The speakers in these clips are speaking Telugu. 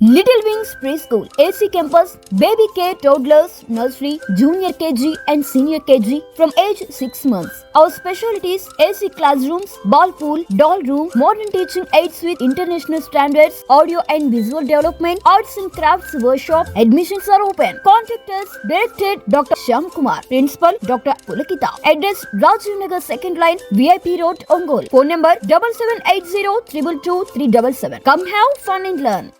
Little Wings Preschool, AC Campus, Baby Care, Toddlers, Nursery, Junior KG and Senior KG from age 6 months. Our specialties: AC classrooms, ball pool, doll room, modern teaching aids with international standards, audio and visual development, arts and crafts workshop. Admissions are open. Contact us. Directed Dr. Shyam Kumar. Principal Dr. Pulakita. Address: Rajiv Nagar 2nd line, VIP Road, Ongole. Phone number 7780 222 377. Come have fun and learn.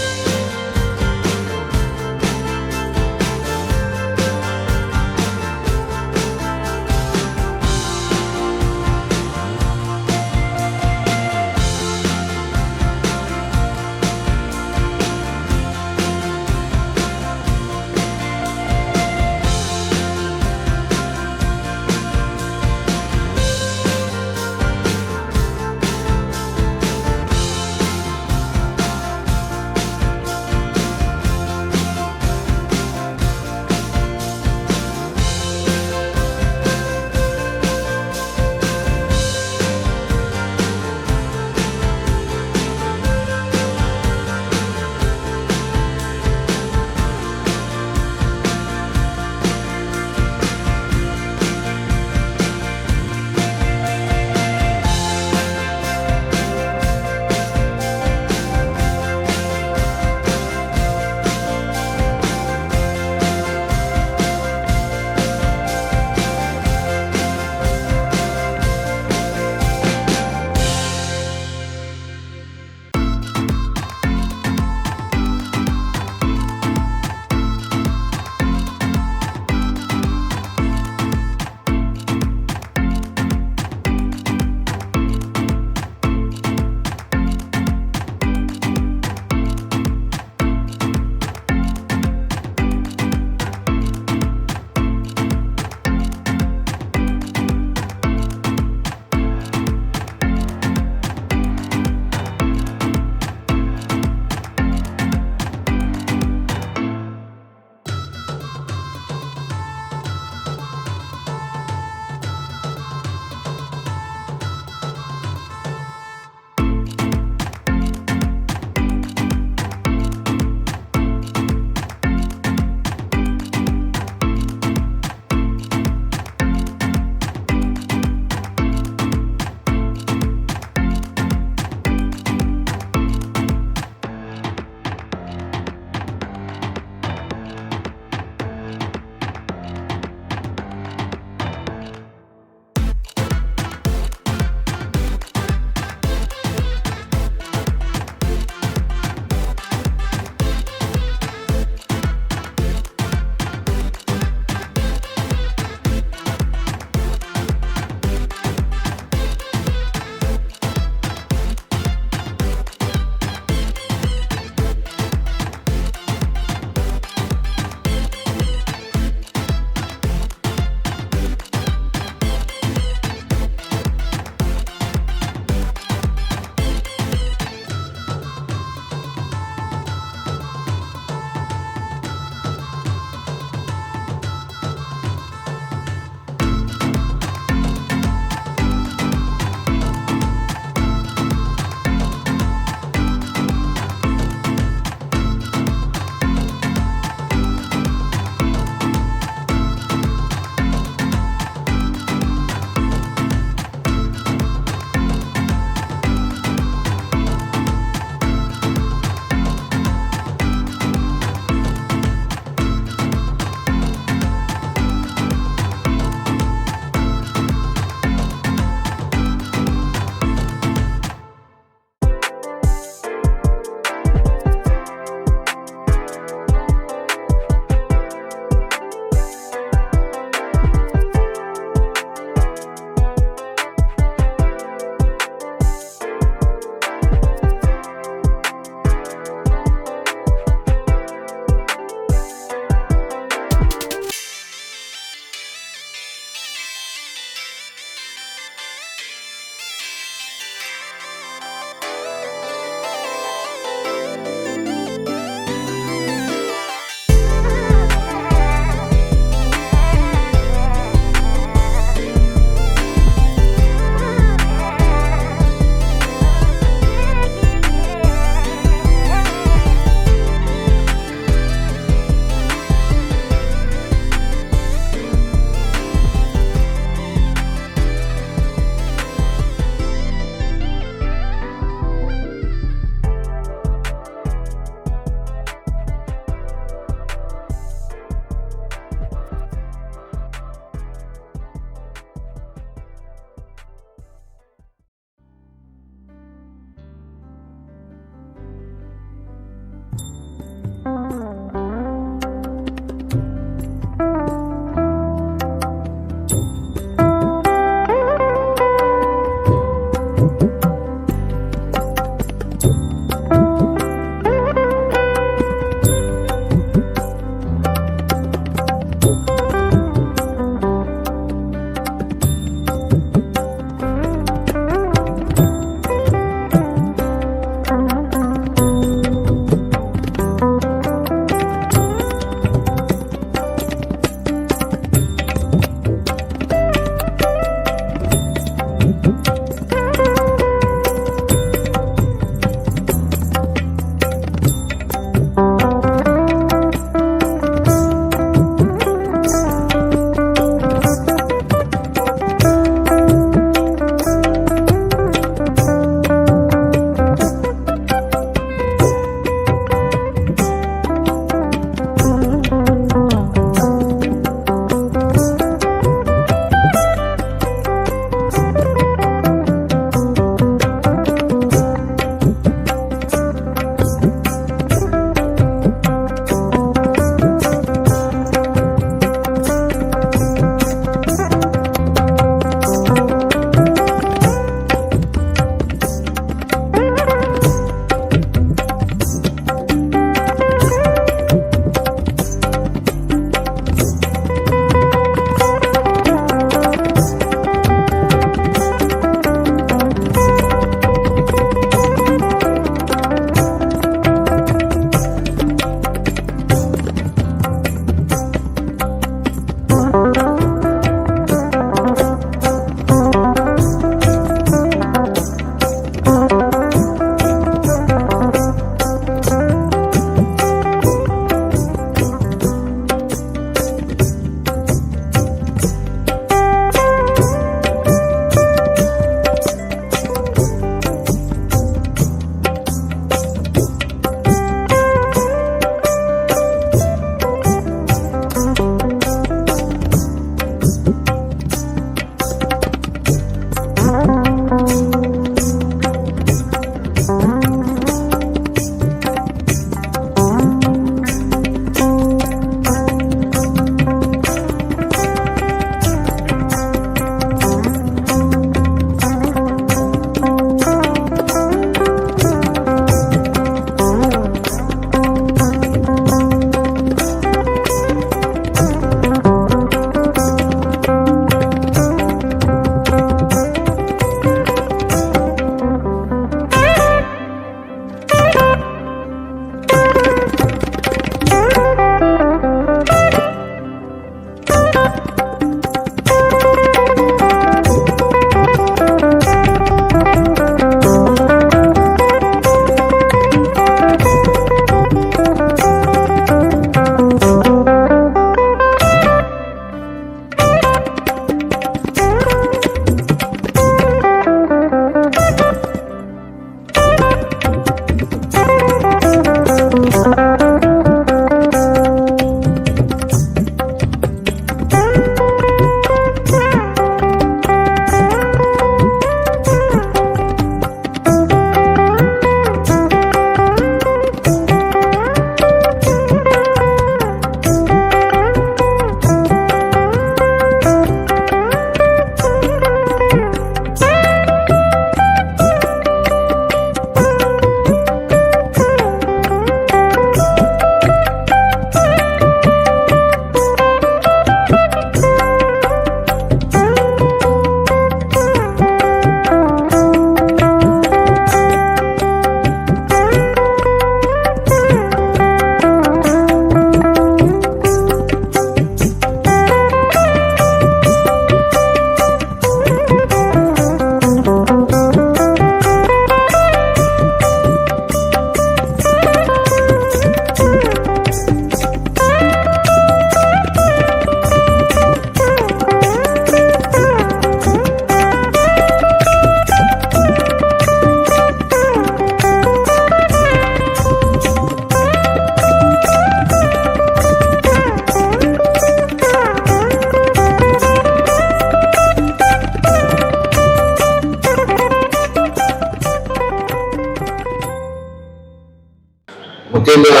ముఖ్యంగా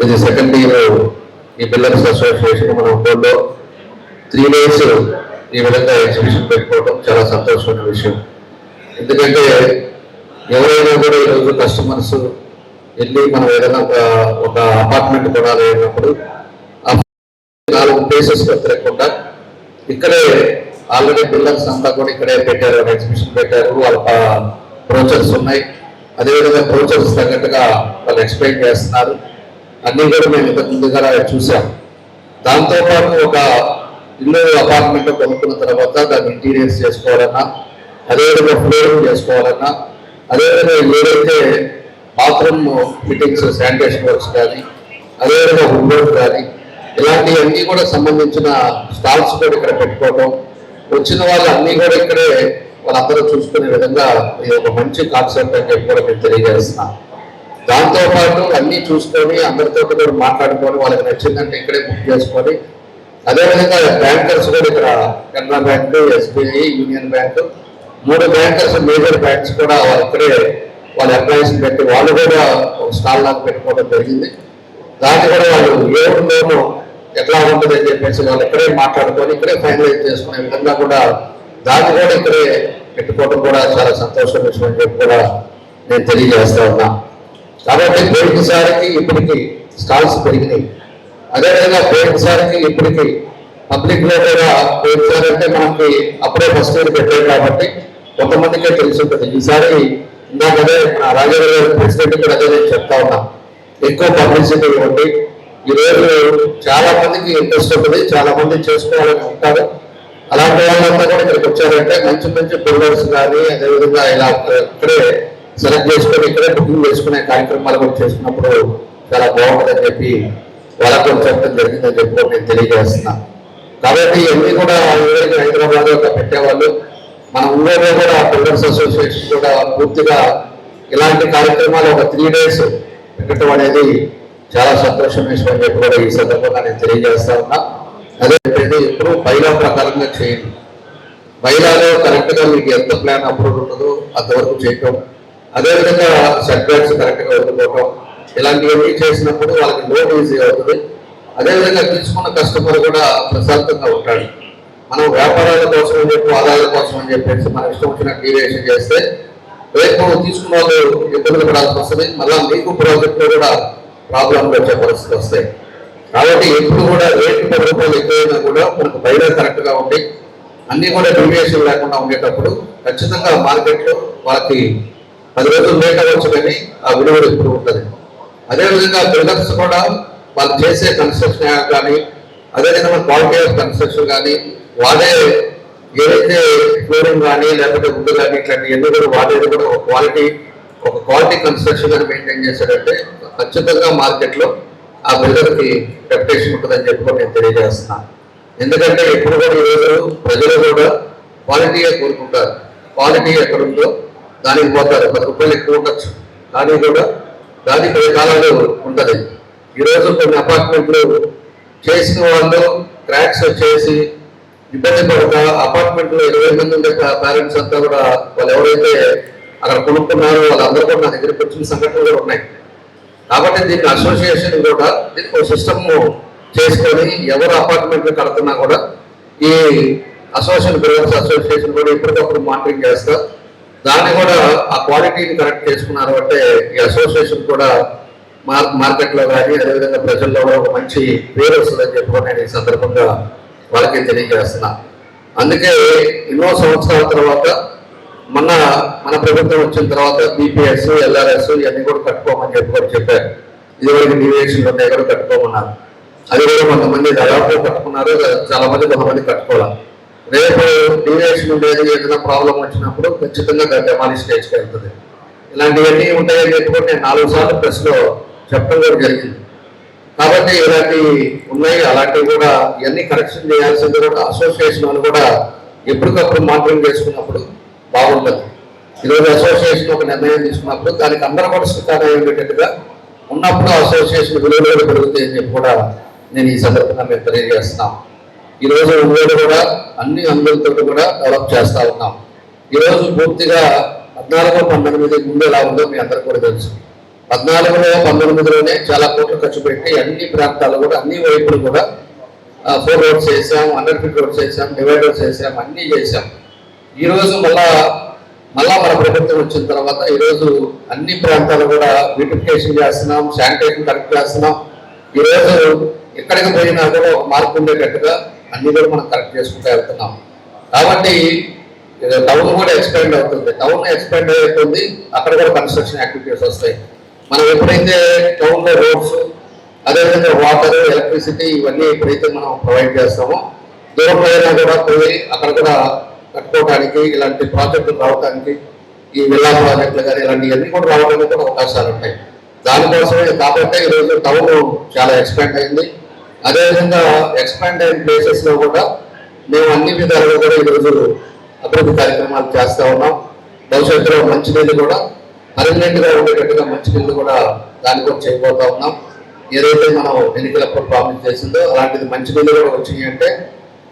ఇది సెకండ్ ఇయర్ ఈ బిల్డర్స్ అసోసియేషన్ మన ఒంగోలులో 3 days ఈ విధంగా ఎగ్జిబిషన్ పెట్టుకోవడం చాలా సంతోషమైన విషయం. ఎందుకంటే ఎవరైనా కూడా ఈరోజు కస్టమర్స్ వెళ్ళి మనం ఏదైనా ఒక అపార్ట్మెంట్ కొనాలి అయినప్పుడు 4 ప్లేసెస్ తిరగకుండా ఇక్కడే ఆల్రెడీ బిల్డర్స్ అంతా కూడా ఇక్కడే పెట్టారు, ఎగ్జిబిషన్ పెట్టారు, వాళ్ళ బ్రోచర్స్ ఉన్నాయి. అదేవిధంగా బ్రోచర్స్ తగ్గట్టుగా వాళ్ళు ఎక్స్ప్లెయిన్ చేస్తున్నారు. అన్నీ కూడా మేము ఇంతకు ముందుగా చూసాం. దాంతోపాటు ఒక ఇల్లు అపార్ట్మెంట్ కొనుక్కున్న తర్వాత దాన్ని ఇంటీరియర్స్ చేసుకోవాలన్నా, అదేవిధంగా ఫ్లోరింగ్ చేసుకోవాలన్నా, అదేవిధంగా ఏదైతే బాత్రూమ్ ఫిట్టింగ్స్ శానిటేషన్ వర్క్స్ కానీ, అదేవిధంగా వుడ్ వర్క్ కానీ, ఇలాంటివన్నీ కూడా సంబంధించిన స్టాల్స్ కూడా ఇక్కడ పెట్టుకోవడం, వచ్చిన వాళ్ళు అన్నీ కూడా ఇక్కడే వాళ్ళందరూ చూసుకునే విధంగా ఇది ఒక మంచి కాన్సెప్ట్ అని చెప్పి కూడా మేము తెలియజేస్తున్నాం. దాంతోపాటు అన్నీ చూసుకొని అందరితో కూడా మాట్లాడుకొని వాళ్ళకి నచ్చిందంటే ఇక్కడే బుక్ చేసుకొని, అదేవిధంగా బ్యాంకర్స్ కూడా ఇక్కడ Canara bank, SBI, union bank, 3 bankers major banks కూడా వాళ్ళు ఇక్కడే వాళ్ళ ఎంప్లాయీస్ పెట్టి వాళ్ళు కూడా ఒక స్టాల్ లాగా పెట్టుకోవడం జరిగింది. దాన్ని కూడా వాళ్ళు లోను ఎట్లా ఉంటుంది అని చెప్పేసి వాళ్ళు ఇక్కడే మాట్లాడుకొని ఇక్కడే ఫైనలైజ్ చేసుకునే విధంగా కూడా దాన్ని కూడా ఇక్కడే పెట్టుకోవడం కూడా చాలా సంతోషం విషయం అని చెప్పి కూడా నేను తెలియజేస్తా ఉన్నా. కాబట్టి పోయినసారికి ఇప్పటికి స్టాల్స్ పెరిగినాయి. అదేవిధంగా పోయినసారికి ఇప్పటికి పబ్లిక్ లో కూడా పోయినసారి అంటే మనకి అప్పుడే ఫస్ట్ ఇయర్ పెట్టారు కాబట్టి కొంతమందికే తెలిసి ఉంటుంది. ఈసారి ఇందాక అదే మన రాజారావు గారు ప్రెసిడెంట్ కూడా అదే నేను చెప్తా ఉన్నా, ఎక్కువ పబ్లిసిటీ ఇవ్వండి. ఈ రోజు చాలా మందికి ఇంట్రెస్ట్ ఉంటుంది, చాలా మంది చేసుకోవాలని ఉంటారు. అలాంటి వాళ్ళంతా కూడా ఇక్కడికి వచ్చారంటే మంచి మంచి బిల్డర్స్ కానీ, అదేవిధంగా ఇలా ఇక్కడే సెలెక్ట్ చేసుకొని ఇక్కడే బుకింగ్ చేసుకునే కార్యక్రమాలు కూడా చేసుకున్నప్పుడు చాలా బాగుంటుందని చెప్పి వాళ్ళకు చెప్పడం జరిగిందని చెప్పి నేను తెలియజేస్తున్నా. కాబట్టి ఇవన్నీ కూడా హైదరాబాద్ లో పెట్టేవాళ్ళు, మన ఊళ్ళో కూడా బిల్డర్స్ అసోసియేషన్ కూడా పూర్తిగా ఇలాంటి కార్యక్రమాలు ఒక 3 days పెట్టడం అనేది చాలా సంతోషం విషయం అని చెప్పి కూడా ఈ సందర్భంగా నేను తెలియజేస్తా ఉన్నా. అదే ఎప్పుడు బైలా ప్రకారంగా చేయండి. బైలాలో కరెక్ట్ గా మీకు ఎంత ప్లాన్ అప్రూవ్ ఉంటుందో అంతవరకు చేయటం, అదేవిధంగా సెట్ బ్యాక్స్ కరెక్ట్ గా వదులుకోవటం, ఇలాంటివన్నీ చేసినప్పుడు వాళ్ళకి లోన్ ఈజీ అవుతుంది. అదేవిధంగా తీసుకున్న కస్టమర్ కూడా ప్రశాంతంగా ఉంటాడు. మనం వ్యాపారాల కోసం అని చెప్పి, ఆదాయాల కోసం అని చెప్పేసి మనం ఇష్టం వచ్చిన డీవియేషన్ చేస్తే రేపు తీసుకున్న వాళ్ళు ఇబ్బందులు పడాల్సి వస్తుంది. మళ్ళీ మీకు ప్రాజెక్ట్ లో కూడా ప్రాబ్లంలు వచ్చే పరిస్థితి వస్తాయి. కాబట్టి ఎప్పుడు కూడా రేటు 10 రూపాయలు ఎక్కువైనా కూడా మనకు బయట కరెక్ట్ గా ఉండి అన్ని కూడా డీవియేషన్ లేకుండా ఉండేటప్పుడు ఖచ్చితంగా మార్కెట్లో వాళ్ళకి 10 రోజులు లేట్ అవ్వచ్చు కానీ ఆ విలువ ఎప్పుడు ఉంటుంది. అదేవిధంగా బిల్డర్స్ కూడా వాళ్ళు చేసే కన్స్ట్రక్షన్ కానీ, అదేవిధంగా క్వాలిటీ ఆఫ్ కన్స్ట్రక్షన్ కానీ, వాళ్ళే ఏదైతే ఫ్లోరింగ్ కానీ లేకపోతే వుడ్ కానీ ఇట్లాంటివన్నీ కూడా వాళ్ళేది కూడా ఒక క్వాలిటీ కన్స్ట్రక్షన్ అని మెయింటైన్ చేశారంటే ఖచ్చితంగా మార్కెట్లో ఆ బిల్డర్కి రెప్యుటేషన్ ఉంటుందని చెప్పి నేను తెలియజేస్తున్నాను. ఎందుకంటే ఎప్పుడు కూడా ఈరోజు ప్రజలు కూడా క్వాలిటీయే కోరుకుంటారు. క్వాలిటీ ఎక్కడుందో దానికి పోతారు. 10 రూపాయలు ఎక్కువ ఉండొచ్చు కానీ కూడా దాని 10 కాలాలు ఉంటుంది. ఈరోజు కొన్ని అపార్ట్మెంట్లు చేసిన వాళ్ళు క్రాక్స్ వచ్చేసి ఇబ్బంది పడతా అపార్ట్మెంట్లో 20 మంది ఉండే పేరెంట్స్ అంతా కూడా వాళ్ళు ఎవరైతే అక్కడ కొనుక్కున్నారో వాళ్ళందరూ కూడా నా దగ్గరికి వచ్చిన సంఘటనలు కూడా ఉన్నాయి. కాబట్టి దీన్ని అసోసియేషన్ కూడా దీనికి ఒక సిస్టమ్ చేసుకొని ఎవరు అపార్ట్మెంట్లు కడుతున్నా కూడా ఈ బిల్డర్స్ అసోసియేషన్ కూడా ఎప్పటికప్పుడు మానిటరింగ్ చేస్తారు. దాన్ని కూడా ఆ క్వాలిటీని కరెక్ట్ చేసుకున్నారు అంటే ఈ అసోసియేషన్ కూడా మార్కెట్లో కానీ అదేవిధంగా ప్రజల్లో కూడా ఒక మంచి పేరు వస్తుందని చెప్పి నేను ఈ సందర్భంగా వాళ్ళకి తెలియజేస్తున్నా. అందుకే ఎన్నో సంవత్సరాల తర్వాత మన ప్రభుత్వం వచ్చిన తర్వాత బీపీఎస్, ఎల్ఆర్ఎస్ ఇవన్నీ కూడా కట్టుకోమని చెప్పారు. ఇదివరకు డీవియేషన్లు ఉన్నాయి కూడా కట్టుకోమన్నారు. అది కూడా కొంతమంది దాదాపు కట్టుకున్నారు, చాలా మంది కొంతమంది కట్టుకోవాలి. రేపు డీవియేషన్ ఉండేది ఏదైనా ప్రాబ్లం వచ్చినప్పుడు ఖచ్చితంగా డెమాలిష్ స్టేజ్కి వెళ్తుంది. ఇలాంటివన్నీ ఉంటాయని చెప్పి కూడా నేను 4 సార్లు ప్రెస్లో చెప్పడం కూడా జరిగింది. కాబట్టి ఇలాంటివి ఉన్నాయి. అలాంటివి కూడా ఇవన్నీ కరెక్షన్ చేయాల్సింది కూడా అసోసియేషన్ వాళ్ళు కూడా ఎప్పటికప్పుడు మానిటరింగ్ చేసుకున్నప్పుడు బాగుంటుంది. ఈరోజు అసోసియేషన్ ఒక నిర్ణయం తీసుకున్నప్పుడు దానికి అందరూ కూడా స్వీకారం అయ్యేటట్టుగా ఉన్నప్పుడు అసోసియేషన్ విలువలు పెరుగుతాయని చెప్పి కూడా నేను ఈ సందర్భంగా మేము తెలియజేస్తున్నాం. ఈరోజు విలువలు కూడా అన్ని అందులతో కూడా డెవలప్ చేస్తూ ఉన్నాం. ఈరోజు పూర్తిగా 14-19 ముందు ఎలా ఉందో మీ అందరికీ కూడా తెలుసు. 14-19లోనే చాలా కోట్లు ఖర్చు పెట్టి అన్ని ప్రాంతాలు కూడా అన్ని వైపులు కూడా 4 రోడ్స్ వేసాం, 100 feet రోడ్స్ వేసాం, డివైడర్స్ వేసాం, అన్నీ చేసాం. ఈరోజు మళ్ళా మన ప్రభుత్వం వచ్చిన తర్వాత ఈరోజు అన్ని ప్రాంతాలు కూడా బ్యూటిఫికేషన్ చేస్తున్నాం, శానిటేషన్ కరెక్ట్ చేస్తున్నాం. ఈరోజు ఎక్కడికి పోయినా కూడా మార్పు ఉండేటట్టుగా అన్ని కూడా మనం కరెక్ట్ చేసుకుంటూ వెళ్తున్నాం. కాబట్టి టౌన్ కూడా ఎక్స్పాండ్ అవుతుంది. టౌన్ ఎక్స్పాండ్ అవుతుంది, అక్కడ కూడా కన్స్ట్రక్షన్ యాక్టివిటీస్ వస్తాయి. మనం ఎప్పుడైతే టౌన్లో రోడ్స్, అదేవిధంగా వాటర్, ఎలక్ట్రిసిటీ ఇవన్నీ ఎప్పుడైతే మనం ప్రొవైడ్ చేస్తామో, దూరం అయినా కూడా పోయి అక్కడ కూడా కట్టుకోవడానికి, ఇలాంటి ప్రాజెక్టులు రావడానికి, ఈ విల్లా ప్రాజెక్టులు కానీ ఇలాంటివన్నీ కూడా రావడానికి కూడా అవకాశాలు ఉంటాయి. దానికోసమే కాబట్టి ఈరోజు టౌన్ చాలా ఎక్స్పాండ్ అయింది. అదేవిధంగా ఎక్స్పాండ్ అయిన ప్లేసెస్లో కూడా మేము అన్ని విధాలుగా కూడా ఈరోజు అభివృద్ధి కార్యక్రమాలు చేస్తూ ఉన్నాం. భవిష్యత్తులో మంచినీళ్ళు కూడా పర్మనెంట్గా ఉండేటట్టుగా మంచినీళ్ళు కూడా దానికోసం చేయబోతా ఉన్నాం. ఏదైతే మనం ఎన్నికలప్పుడు ప్రామిస్ చేసిందో అలాంటిది మంచినీళ్ళు కూడా వచ్చినాయి అంటే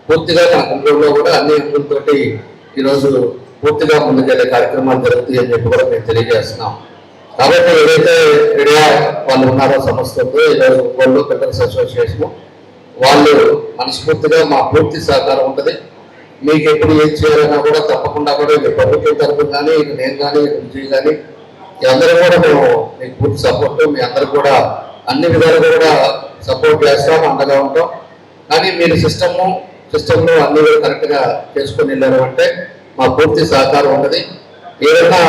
పూర్తిగా మన గుంటూరులో కూడా అన్ని ఇంపులతోటి ఈరోజు పూర్తిగా ముందుకెళ్ళే కార్యక్రమాలు జరుగుతాయి అని చెప్పి కూడా మేము తెలియజేస్తున్నాం. కాబట్టి ఏదైతే మీడియా వాళ్ళు ఉన్నారో సంస్థతో ఈరోజు వాళ్ళు బిల్డర్స్ అసోసియేషన్ వాళ్ళు మనస్ఫూర్తిగా మా పూర్తి సహకారం ఉంటుంది. మీకు ఎప్పుడు ఏం చేయాలన్నా కూడా తప్పకుండా కూడా ప్రభుత్వం తరఫున కానీ ఇక నేను కానీ విజయ్ కానీ అందరూ కూడా మేము మీకు పూర్తి సపోర్ట్, మీ అందరూ కూడా అన్ని విధాలుగా కూడా సపోర్ట్ చేస్తాం, అండగా ఉంటాం. కానీ మీరు సిస్టంలో అన్ని కూడా కరెక్ట్గా చేసుకొని వెళ్ళారు అంటే మా పూర్తి సహకారం ఉంటుంది. ఏదైనా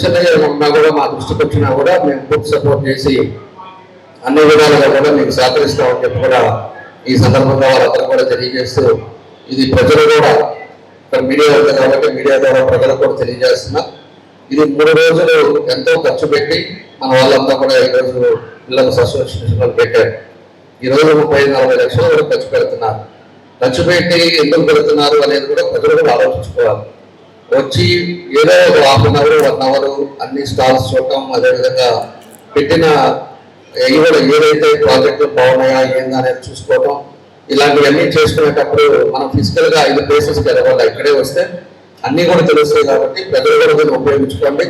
చిన్నగా ఉన్నా కూడా మా దృష్టికి వచ్చినా కూడా మేము పూర్తి సపోర్ట్ చేసి అన్ని విధాలుగా కూడా మీకు సహకరిస్తామని చెప్పి కూడా ఈ సందర్భంగా వాళ్ళందరూ కూడా తెలియజేస్తూ, ఇది ప్రజలు కూడా ఇక్కడ మీడియా ఉంది కాబట్టి మీడియా ద్వారా ప్రజలకు కూడా తెలియజేస్తున్నా. ఇది 3 రోజులు ఎంతో ఖర్చు పెట్టి మన వాళ్ళంతా కూడా ఈరోజు పిల్లల అసోసియేషన్ పెట్టారు. ఈరోజు 30-40 లక్షల వరకు ఖర్చు పెడుతున్నారు. ఖర్చు పెట్టి ఎందుకు పెడుతున్నారు అనేది కూడా ప్రజలు కూడా ఆలోచించుకోవాలి. వచ్చి ఏదో ఒక 1/2 అవర్ 1 అవర్ అన్ని స్టాల్స్ చూడటం, అదేవిధంగా పెట్టిన ఏదైతే ప్రాజెక్టులు బాగున్నాయా ఏందా అనేది చూసుకోవటం, ఇలాంటివన్నీ చేసుకునేటప్పుడు మనం ఫిజికల్గా 5 ప్లేసెస్కి వెళ్ళవాలి. ఇక్కడే వస్తే అన్నీ కూడా తెలుస్తాయి. కాబట్టి ప్రజలు కూడా దీన్ని ఉపయోగించుకోండి.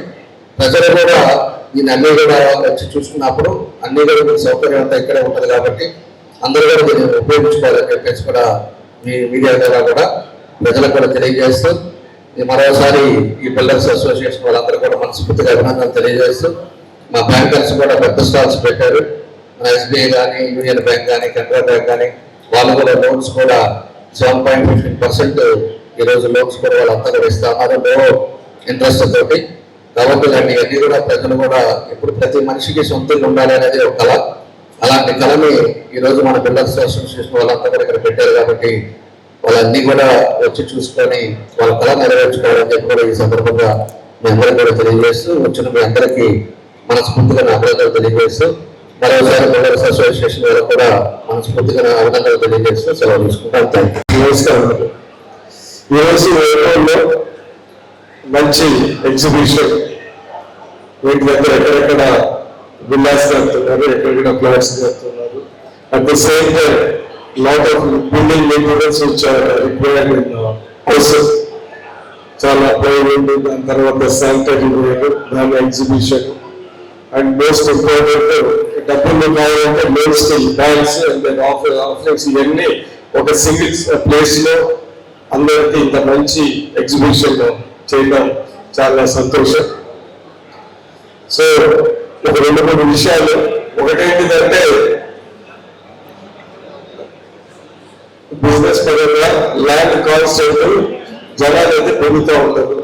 ప్రజలు కూడా దీన్ని అన్నీ కూడా వచ్చి చూసుకున్నప్పుడు అన్నీ కూడా మీకు సౌకర్యం అంతా ఇక్కడే ఉంటుంది. కాబట్టి అందరూ కూడా దీన్ని ఉపయోగించుకోవాలని చెప్పేసి కూడా మీ మీడియా ద్వారా కూడా ప్రజలకు కూడా తెలియజేస్తూ, మరోసారి ఈ బిల్డర్స్ అసోసియేషన్ వాళ్ళందరూ కూడా మనస్ఫూర్తిగా అభినందనలు తెలియజేస్తూ, మా బ్యాంకర్స్ కూడా పెద్ద స్టాల్స్ పెట్టారు. మన ఎస్బీఐ కానీ, యూనియన్ బ్యాంక్ కానీ, కెనరా బ్యాంక్ కానీ వాళ్ళు కూడా లోన్స్ కూడా 7.15% ఈరోజు లోన్స్ కూడా వాళ్ళంతా కూడా ఇస్తున్నారు లో ఇంట్రెస్ట్ తోటి. కాబట్టి ఇలాంటివన్నీ కూడా ప్రజలు కూడా ఇప్పుడు ప్రతి మనిషికి సొంత ఇల్లు ఉండాలి అనేది ఒక కళ. అలాంటి కళని ఈరోజు మన బిల్డర్స్ అసోసియేషన్ వాళ్ళంతా కూడా ఇక్కడ పెట్టారు. కాబట్టి వాళ్ళన్నీ కూడా వచ్చి చూసుకొని వాళ్ళ కళ నెరవేర్చుకోవాలని చెప్పి కూడా ఈ సందర్భంగా మీ అందరికీ కూడా తెలియజేస్తూ, వచ్చిన మీ అందరికీ మనస్ఫూర్తిగా అభినందనలు తెలియజేస్తూ, మరోసారి బిల్డర్స్ అసోసియేషన్ వాళ్ళకు కూడా మనస్ఫూర్తిగా అభినందనలు తెలియజేస్తూ సెలవు తీసుకుంటాను. Thank you. ఈరోజు ఏపీలో మంచి ఎగ్జిబిషన్ వీటి దగ్గర ఎక్కడెక్కడ విల్లాస్ కడుతున్నారు, ఎక్కడెక్కడ ఫ్లాట్స్ కడుతున్నారు. At the same time lot of building materials required in house, చాలా ప్రైవేట్, దాని తర్వాత శానిటరీ వేర్, దాని ఎగ్జిబిషన్. అండ్ మోస్ట్ ఇంపార్టెంట్ డబ్బులు కావాలంటే main skill banks and then office ఇవన్నీ ఒక సింగిల్ ప్లేస్ లో అందరికీ ఇంత మంచి ఎగ్జిబిషన్ చేయడం చాలా సంతోషం. సో ఒక 2-3 విషయాలు. ఒకటేంటిదంటే బిజినెస్ పరంగా ల్యాండ్ కాస్ట్ జనాలు అయితే పెరుగుతూ ఉంటారు.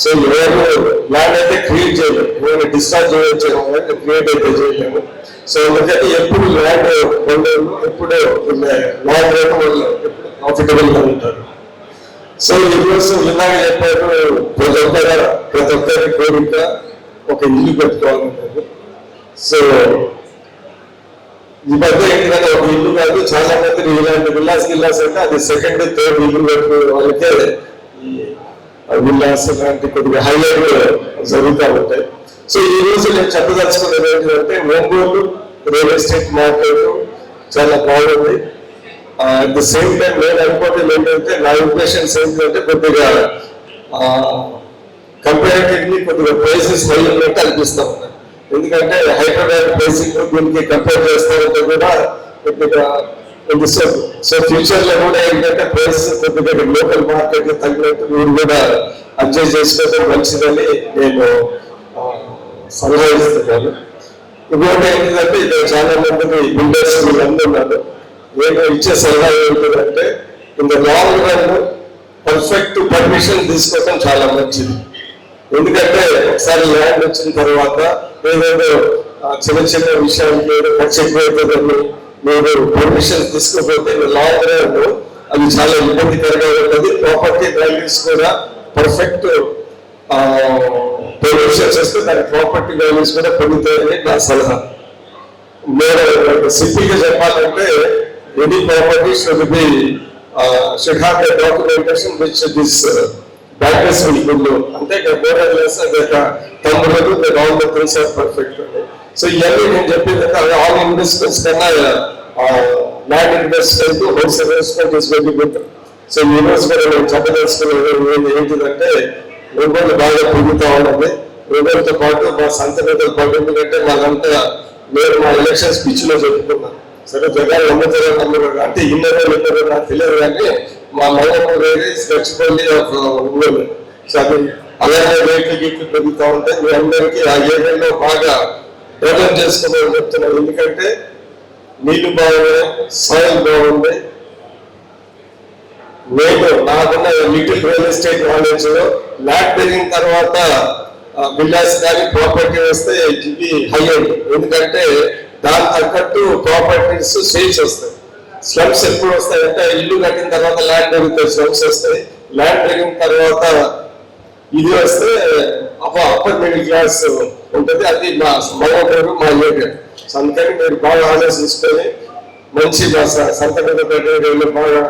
సో ఎవరు ల్యాండ్ అయితే క్రియేట్ చేయలేము, ఎవరైనా డిశ్చార్జ్ చేయొచ్చు, క్రియేట్ అయితే చేయలేము. సో ఎందుకంటే ఎప్పుడు ల్యాండ్ కొండలు ఎప్పుడు ల్యాండ్ రేట్ వాళ్ళు ఎప్పుడు ప్రాఫిటబుల్ గా ఉంటారు. సో ఈరోజు ఇలాగ చెప్పారు, ప్రతి ఒక్కరి కోరిక ఒక ఇల్లు పెట్టుకోవాలన్నారు. సో ఈ మధ్య ఏంటంటే ఒక ఇల్లు కాదు, చాలా మంది ఇలాంటి విల్లాస్ అంటే అది 2nd, 3rd ఇల్లు పెట్టుకునే వాళ్ళకే ఈ విల్లాస్ లాంటి కొద్దిగా హైలైట్ జరుగుతూ ఉంటాయి. సో ఈ రోజు నేను చెప్పదలుచుకున్నది ఏంటంటే ఒంగోలు రియల్ ఎస్టేట్ మార్కెట్ చాలా బాగుంది. అట్ ద సేమ్ టైం నేను అనుకోవటం ఏంటంటే నా ఇంప్రెషన్స్ ఏంటంటే కొద్దిగా కంపారిటివ్లీ కొద్దిగా ప్రైసెస్ హై ఉన్నట్టు అనిపిస్తూ ఉన్నాయి. ఎందుకంటే హైదరాబాద్ బేసిక్ దీనికి కంపేర్ చేస్తారంటే కూడా కొద్దిగా సో ఫ్యూచర్ లో కూడా ఏంటంటే ప్రైస్ కొద్దిగా లోకల్ మార్కెట్ తగినట్టు మీరు కూడా అడ్జస్ట్ చేసుకోవడం మంచిదని నేను సలహా ఇస్తున్నాను. ఇంకోటి ఏంటంటే ఇక్కడ చాలా మంది బిల్డర్స్ వీళ్ళందరూ ఉన్నారు. నేను ఇచ్చే సలహా ఏంటంటే in the long run perfect permission తీసుకోవడం చాలా మంచిది. ఎందుకంటే ఒకసారి ల్యాండ్ వచ్చిన తర్వాత ఏదేదో చిన్న చిన్న విషయాలు మీరు ఖర్చు ఎక్కువైతుందని మీరు పర్మిషన్ తీసుకోకపోతే లాంగ్ రన్ అది చాలా ఇబ్బందికరంగా ఉంటుంది. ప్రాపర్టీ వాల్యూస్ కూడా పర్ఫెక్ట్ పర్మిషన్స్ వస్తే దాని ప్రాపర్టీ వాల్యూస్ కూడా పెరుగుతాయని నా సలహా. నేను సింపుల్గా చెప్పాలంటే any property should have the documentation which this bankers will full. అంటే మోరల్లెస్ అది తమ్ముడు all the things are perfect. So ఇవన్నీ నేను చెప్పింది ఆల్ ఇన్వెస్ట్మెంట్స్ కన్నా land investment house investment is very good. So ఈ రోజు కూడా నేను చెప్పదలుచుకునేది ఏంటిదంటే ఒంగోలు బాగా పెరుగుతూ ఉన్నది. ఒంగోలుతో పాటు మా సంతతో పాటు, ఎందుకంటే మాకంతా నేను మా ఎలక్షన్ స్పీచ్ లో చెప్పుకున్నాను. సరే జగన్ నమ్ముతారో నమ్మరు అంటే ఇన్నరో ఇన్నరో నాకు తెలియదు, కానీ మా మైనప్పుడు వేరే గచ్చిపల్లి ఒంగోలు. సో అది అలాగే రేట్లు గీట్లు పెరుగుతూ ఉంటాయి. మీ అందరికీ ఆ ఏరియాలో బాగా డెవలప్ చేసుకోమని చెప్తున్నాను. ఎందుకంటే నీళ్లు బాగున్నాయి, సాయిల్ బాగుంది. నేను నాకున్న లిటిల్ రియల్ ఎస్టేట్ నాలెడ్జ్ లో ల్యాండ్ పెరిగిన తర్వాత విల్లాస్ కానీ ప్రాపర్టీ వస్తే ఇది హై అయింది. ఎందుకంటే దాని తగ్గట్టు ప్రాపర్టీస్ సేల్స్ వస్తాయి. స్లమ్స్ ఎప్పుడు వస్తాయంటే ఇల్లు కట్టిన తర్వాత ల్యాండ్ పెరుగుతాయి, స్లమ్స్ వస్తాయి. ల్యాండ్ పెరిగిన తర్వాత ఇది వస్తే అప్పర్ మిడిల్ క్లాస్ ఉంటుంది. అది మా మైనపూరు మా ఏరియా. అందుకని మీరు బాగా ఆలోచించుకొని మంచి మా సంతకం పెట్టే బాగా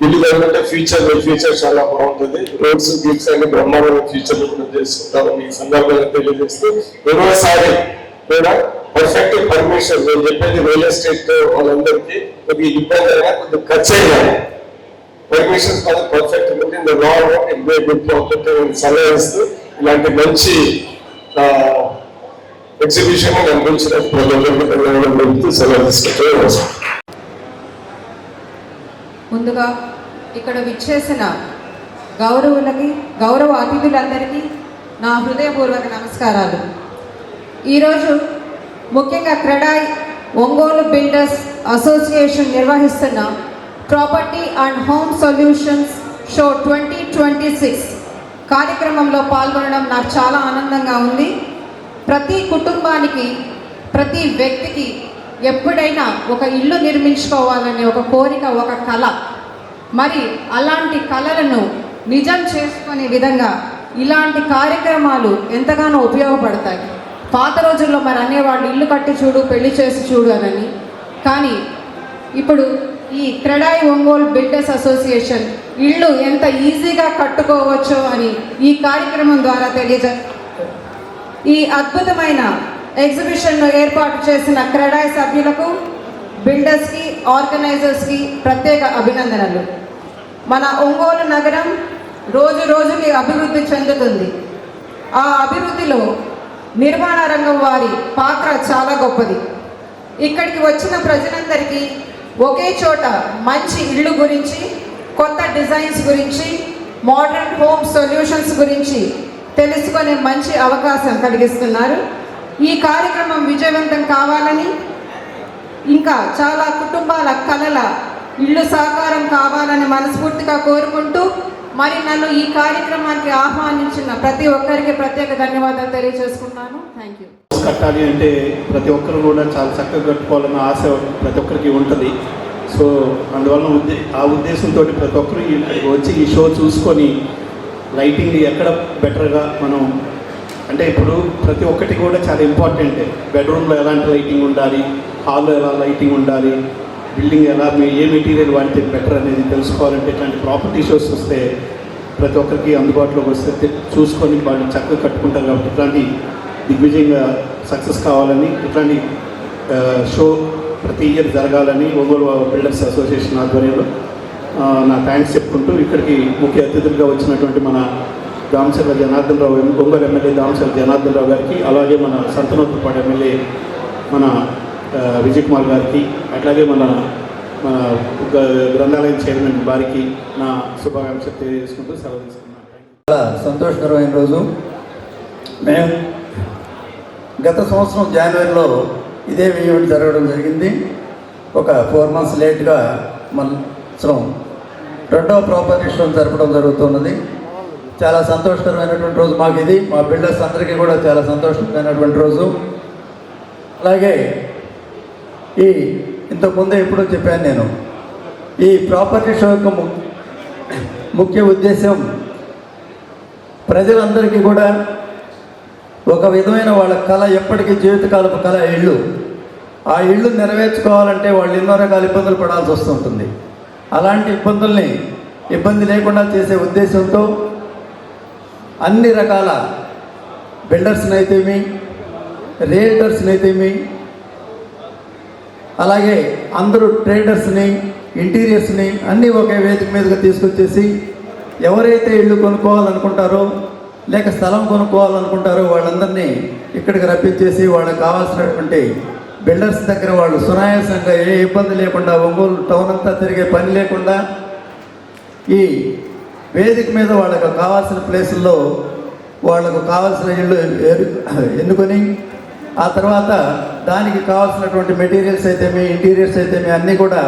ఇల్లు కనుకుంటే ఫ్యూచర్ చాలా బాగుంటుంది. రోడ్స్ గిల్స్ అన్ని బ్రహ్మాండమైన ఫ్యూచర్ కూడా చేసుకుంటాము. ఈ సందర్భంగా తెలియజేస్తూ రెండోసారి కూడా పర్ఫెక్ట్ పర్మిషన్ నేను చెప్పేది రియల్ ఎస్టేట్ వాళ్ళందరికీ కొద్దిగా ఇబ్బంది అయినా కొద్దిగా ఖర్చు అయినా పర్మిషన్స్ అది పర్ఫెక్ట్ ఉంటుంది. సలహా ఇస్తూ ఇలాంటి మంచి ఎగ్జిబిషన్ నేను గురించి సలహా తీసుకుంటూ ముందుగా ఇక్కడ విచ్చేసిన గౌరవ అతిథులందరికీ నా హృదయపూర్వక నమస్కారాలు. ఈరోజు ముఖ్యంగా క్రెడాయ్ ఒంగోలు బిల్డర్స్ అసోసియేషన్ నిర్వహిస్తున్న property and home solutions show 2026 కార్యక్రమంలో పాల్గొనడం నాకు చాలా ఆనందంగా ఉంది. ప్రతి కుటుంబానికి, ప్రతి వ్యక్తికి ఎప్పుడైనా ఒక ఇల్లు నిర్మించుకోవాలనే ఒక కోరిక, ఒక కళ. మరి అలాంటి కళలను నిజం చేసుకునే విధంగా ఇలాంటి కార్యక్రమాలు ఎంతగానో ఉపయోగపడతాయి. పాత రోజుల్లో మరి అనేవాళ్ళు ఇల్లు కట్టి చూడు, పెళ్లి చేసి చూడు అని. కానీ ఇప్పుడు ఈ క్రెడాయ్ ఒంగోలు బిల్డర్స్ అసోసియేషన్ ఇళ్ళు ఎంత ఈజీగా కట్టుకోవచ్చో అని ఈ కార్యక్రమం ద్వారా ఈ అద్భుతమైన ఎగ్జిబిషన్ను ఏర్పాటు చేసిన క్రెడాయ్ సభ్యులకు, బిల్డర్స్కి, ఆర్గనైజర్స్కి ప్రత్యేక అభినందనలు. మన ఒంగోలు నగరం రోజు రోజుకి అభివృద్ధి చెందుతుంది. ఆ అభివృద్ధిలో నిర్మాణ రంగం వారి పాత్ర చాలా గొప్పది. ఇక్కడికి వచ్చిన ప్రజలందరికీ ఒకే చోట మంచి ఇళ్ళు గురించి, కొత్త డిజైన్స్ గురించి, మోడర్న్ హోమ్ సొల్యూషన్స్ గురించి తెలుసుకునే మంచి అవకాశం కలిగిస్తున్నారు. ఈ కార్యక్రమం విజయవంతం కావాలని, ఇంకా చాలా కుటుంబాల కలల ఇళ్ళు సాకారం కావాలని మనస్ఫూర్తిగా కోరుకుంటూ, మరి నన్ను ఈ కార్యక్రమానికి ఆహ్వానించిన ప్రతి ఒక్కరికి ప్రత్యేక ధన్యవాదాలు తెలియజేసుకున్నాను. Thank you. కట్టాలి అంటే ప్రతి ఒక్కరు కూడా చాలా చక్కగా కట్టుకోవాలన్న ఆశ ప్రతి ఒక్కరికి ఉంటుంది. సో అందువల్ల ఆ ఉద్దేశంతో ప్రతి ఒక్కరు ఇక్కడికి వచ్చి ఈ షో చూసుకొని లైటింగ్ ఎక్కడ బెటర్గా మనం, అంటే ఇప్పుడు ప్రతి ఒక్కటి కూడా చాలా ఇంపార్టెంట్. బెడ్రూమ్లో ఎలాంటి లైటింగ్ ఉండాలి, హాల్లో ఎలా లైటింగ్ ఉండాలి, బిల్డింగ్ ఎలా ఏ మెటీరియల్ వాడితే బెటర్ అనేది తెలుసుకోవాలంటే ఇట్లాంటి ప్రాపర్టీ షోస్ వస్తే ప్రతి ఒక్కరికి అందుబాటులోకి వస్తే చూసుకొని వాళ్ళు చక్కగా కట్టుకుంటారు. కాబట్టి ఇట్లాంటి దిగ్విజయంగా సక్సెస్ కావాలని, ఇట్లాంటి షో ప్రతి ఇయర్ జరగాలని ఒంగోలు బిల్డర్స్ అసోసియేషన్ ఆధ్వర్యంలో నా థ్యాంక్స్ చెప్పుకుంటూ, ఇక్కడికి ముఖ్య అతిథులుగా వచ్చినటువంటి మన దామచర్ల జనార్దన్ రావు, ఒంగోలు ఎమ్మెల్యే దామచర్ల జనార్దన్ రావు గారికి, అలాగే మన సంతనోత్తుపాడు ఎమ్మెల్యే మన విజయ్ కుమార్ గారికి, అట్లాగే మన గ్రంథాలయం చైర్మన్ వారికి నా శుభాకాంక్షలు తెలియజేసుకుంటూ సెలవు తీసుకున్నాను. చాలా సంతోషకరమైన రోజు. మేము గత సంవత్సరం జనవరిలో ఇదే ఈవెంట్ జరగడం జరిగింది. ఒక 4 months లేట్గా మన సంవత్సరం రెండవ ప్రాపర్టీ షో జరపడం జరుగుతున్నది. చాలా సంతోషకరమైనటువంటి రోజు మాకు ఇది, మా బిల్డర్స్ అందరికీ కూడా చాలా సంతోషకరమైనటువంటి రోజు. అలాగే ఇంతకుముందే ఎప్పుడో చెప్పాను నేను, ఈ ప్రాపర్టీ షో యొక్క ముఖ్య ఉద్దేశం ప్రజలందరికీ కూడా ఒక విధమైన వాళ్ళ కళ, ఎప్పటికీ జీవితకాలపు కళ ఇళ్ళు. ఆ ఇళ్ళు నెరవేర్చుకోవాలంటే వాళ్ళు ఎన్నో రకాల ఇబ్బందులు పడాల్సి వస్తుంటుంది. అలాంటి ఇబ్బంది లేకుండా చేసే ఉద్దేశంతో అన్ని రకాల బిల్డర్స్ని అయితేమి, రియల్టర్స్ని అయితేమి, అలాగే అందరూ ట్రేడర్స్ని, ఇంటీరియర్స్ని అన్నీ ఒకే వేదిక మీదగా తీసుకొచ్చేసి ఎవరైతే ఇల్లు కొనుక్కోవాలనుకుంటారో లేక స్థలం కొనుక్కోవాలనుకుంటారో వాళ్ళందరినీ ఇక్కడికి రప్పించేసి వాళ్ళకి కావాల్సినటువంటి బిల్డర్స్ దగ్గర వాళ్ళు సునాయాసంగా ఏ ఇబ్బంది లేకుండా ఒంగోలు టౌన్ అంతా తిరిగే పని లేకుండా ఈ వేదిక మీద వాళ్ళకు కావాల్సిన ప్లేసుల్లో వాళ్ళకు కావాల్సిన ఇళ్ళు ఎన్నుకొని ఆ తర్వాత దానికి కావాల్సినటువంటి మెటీరియల్స్ అయితేమి, ఇంటీరియర్స్ అయితేమి అన్నీ కూడా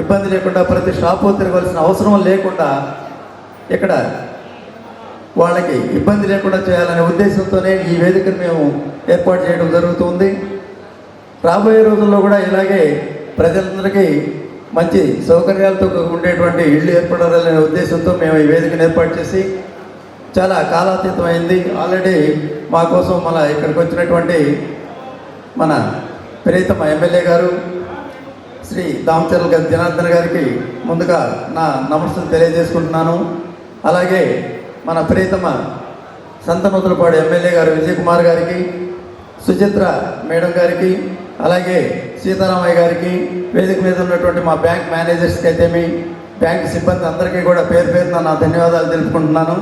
ఇబ్బంది లేకుండా ప్రతి షాపు తిరగవలసిన అవసరం లేకుండా ఇక్కడ వాళ్ళకి ఇబ్బంది లేకుండా చేయాలనే ఉద్దేశంతోనే ఈ వేదికను మేము ఏర్పాటు చేయడం జరుగుతుంది. రాబోయే రోజుల్లో కూడా ఇలాగే ప్రజలందరికీ మంచి సౌకర్యాలతో ఉండేటువంటి ఇళ్ళు ఏర్పడాలనే ఉద్దేశంతో మేము ఈ వేదికను ఏర్పాటు చేసి చాలా కాలాతీతమైంది. ఆల్రెడీ మా కోసం ఇక్కడికి వచ్చినటువంటి మన ప్రియతమ ఎమ్మెల్యే గారు శ్రీ దామచర్ల జనార్దన్ గారికి ముందుగా నా నమస్సులు తెలియజేసుకుంటున్నాను. అలాగే మన ప్రియతమ సంతనూతలపాడు ఎమ్మెల్యే గారు విజయ్ కుమార్ గారికి, సుచిత్ర మేడం గారికి, అలాగే సీతారామయ్య గారికి, వేదిక మీద ఉన్నటువంటి మా బ్యాంక్ మేనేజర్స్కి అయితేమి, బ్యాంక్ సిబ్బంది అందరికీ కూడా పేరు పేరున నా ధన్యవాదాలు తెలుపుకుంటున్నాను.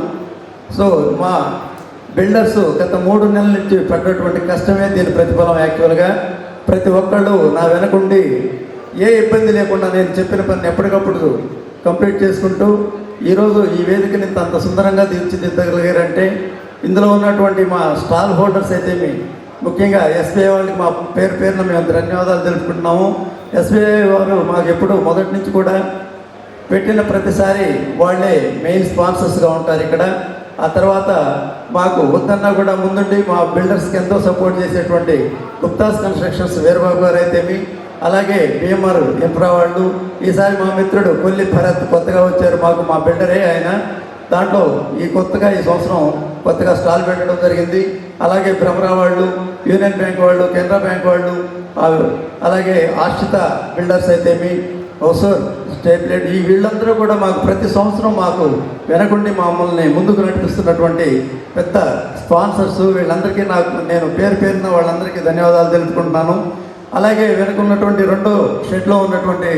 సో మా బిల్డర్స్ గత 3 నెలల నుంచి పడ్డటువంటి కష్టమే దీని ప్రతిఫలం. యాక్చువల్గా ప్రతి ఒక్కళ్ళు నా వెనకుండి ఏ ఇబ్బంది లేకుండా నేను చెప్పిన పని ఎప్పటికప్పుడు కంప్లీట్ చేసుకుంటూ ఈరోజు ఈ వేదికని అంత సుందరంగా తీర్చిదిద్దగలిగారంటే ఇందులో ఉన్నటువంటి మా స్టాల్ హోల్డర్స్ అయితేమి, ముఖ్యంగా ఎస్బీఐ వాళ్ళకి మా పేరు పేరున మేము ధన్యవాదాలు తెలుపుకుంటున్నాము. ఎస్బీఐ వారు మాకు ఎప్పుడు మొదటి నుంచి కూడా పెట్టిన ప్రతిసారి వాళ్ళే మెయిన్ స్పాన్సర్స్గా ఉంటారు ఇక్కడ. ఆ తర్వాత మాకు వద్దన్నా కూడా ముందుండి మా బిల్డర్స్కి ఎంతో సపోర్ట్ చేసేటువంటి గుప్తాస్ కన్స్ట్రక్షన్స్ వీరబాబు గారు అయితేమి, అలాగే బిఎంఆర్ ఇన్ఫ్రా వాళ్ళు, ఈసారి మా మిత్రుడు కొల్లి భరత్ కొత్తగా వచ్చారు, మాకు మా బిల్డరే ఆయన. దాంట్లో ఈ సంవత్సరం కొత్తగా స్టాల్ పెట్టడం జరిగింది. అలాగే భ్రమరా వాళ్ళు, యూనియన్ బ్యాంక్ వాళ్ళు, కెనరా బ్యాంక్ వాళ్ళు, అలాగే ఆశ్రిత బిల్డర్స్ అయితేమి, హౌసర్ స్టేట్ ప్లేట్, ఈ వీళ్ళందరూ కూడా మాకు ప్రతి సంవత్సరం మాకు వెనకుండి మమ్మల్ని ముందుకు నడిపిస్తున్నటువంటి పెద్ద స్పాన్సర్స్. వీళ్ళందరికీ నేను పేరు పేరున వాళ్ళందరికీ ధన్యవాదాలు తెలుపుకుంటున్నాను. అలాగే వెనుకున్నటువంటి 2వ షెడ్లో ఉన్నటువంటి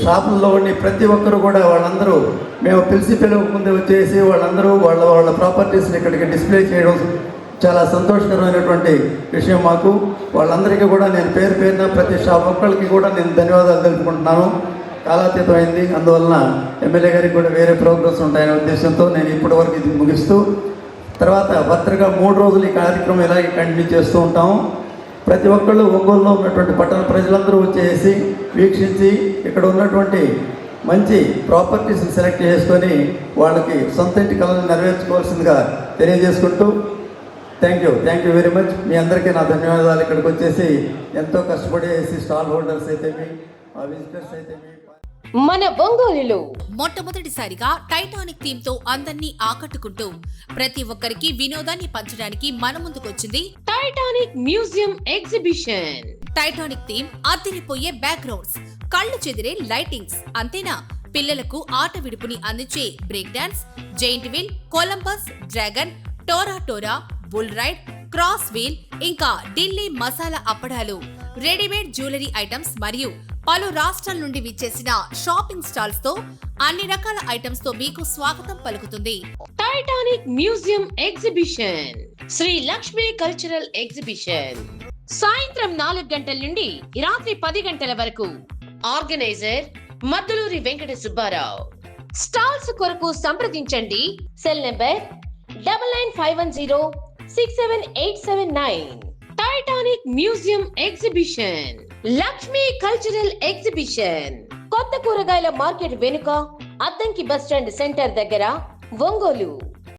షాపుల్లో ఉండి ప్రతి ఒక్కరు కూడా వాళ్ళందరూ మేము పిలవకముందే వచ్చేసి వాళ్ళందరూ వాళ్ళ ప్రాపర్టీస్ని ఇక్కడికి డిస్ప్లే చేయడం చాలా సంతోషకరమైనటువంటి విషయం మాకు. వాళ్ళందరికీ కూడా నేను పేరు పేరున ప్రతి షాప్ ఒక్కరికి కూడా నేను ధన్యవాదాలు తెలుపుకుంటున్నాను. కాలాతీతమైంది, అందువలన ఎమ్మెల్యే గారికి కూడా వేరే ప్రోగ్రెస్ ఉంటాయనే ఉద్దేశంతో నేను ఇప్పటివరకు ఇది ముగిస్తూ, తర్వాత భద్రగా 3 రోజులు ఈ కార్యక్రమం ఇలాగే కంటిన్యూ చేస్తూ ఉంటాము. ప్రతి ఒక్కళ్ళు ఒంగోలులో ఉన్నటువంటి పట్టణ ప్రజలందరూ వచ్చేసి వీక్షించి ఇక్కడ ఉన్నటువంటి మంచి ప్రాపర్టీస్ని సెలెక్ట్ చేసుకొని వాళ్ళకి సొంత ఇంటి కళను నెరవేర్చుకోవాల్సిందిగా తెలియజేసుకుంటూ థ్యాంక్ యూ వెరీ మచ్. మీ అందరికీ నా ధన్యవాదాలు. ఇక్కడికి వచ్చేసి ఎంతో కష్టపడేసి స్టాల్ హోల్డర్స్ అయితేమి, విజిటర్స్ అయితేమి. మన ఒంగోలులో మొట్టమొదటిసారిగా టైటానిక్ థీమ్ తో అందరినీ ఆకట్టుకుంటూ ప్రతి ఒక్కరికి వినోదాన్ని పంచడానికి మన ముందుకొచ్చింది Titanic museum exhibition. Titanic theme, అదిరిపోయే బ్యాక్గ్రౌండ్స్, కళ్ళు చెదిరే లైటింగ్స్, అంతేనా పిల్లలకు ఆట విడుపుని అందించే break dance, giant wheel, Columbus, dragon, టోరా, బుల్ రైడ్, క్రాస్ వీల్, ఇంకా ఢిల్లీ మసాలా అప్పడాలు, రెడీమేడ్ జ్యువెలరీ ఐటమ్స్ మరియు పలు రాష్ట్రాల నుండి విచ్చేసిన షాపింగ్ స్టాల్స్ తో అన్ని రకాల ఐటమ్స్ తో మీకు స్వాగతం పలుకుతుంది Titanic museum exhibition. Shri Lakshmi cultural exhibition సాయంత్రం 4 గంటల నుండి రాత్రి 10 గంటల వరకు. ఆర్గనైజర్ మద్దులూరి వెంకట సుబ్బారావు. స్టాల్స్ కొరకు సంప్రదించండి cell number 9951067879. Titanic museum exhibition, Lakshmi cultural exhibition, కొత్త కూరగాయల మార్కెట్ వెనుక, అద్దంకి బస్టాండ్ సెంటర్ దగ్గర, ఒంగోలు.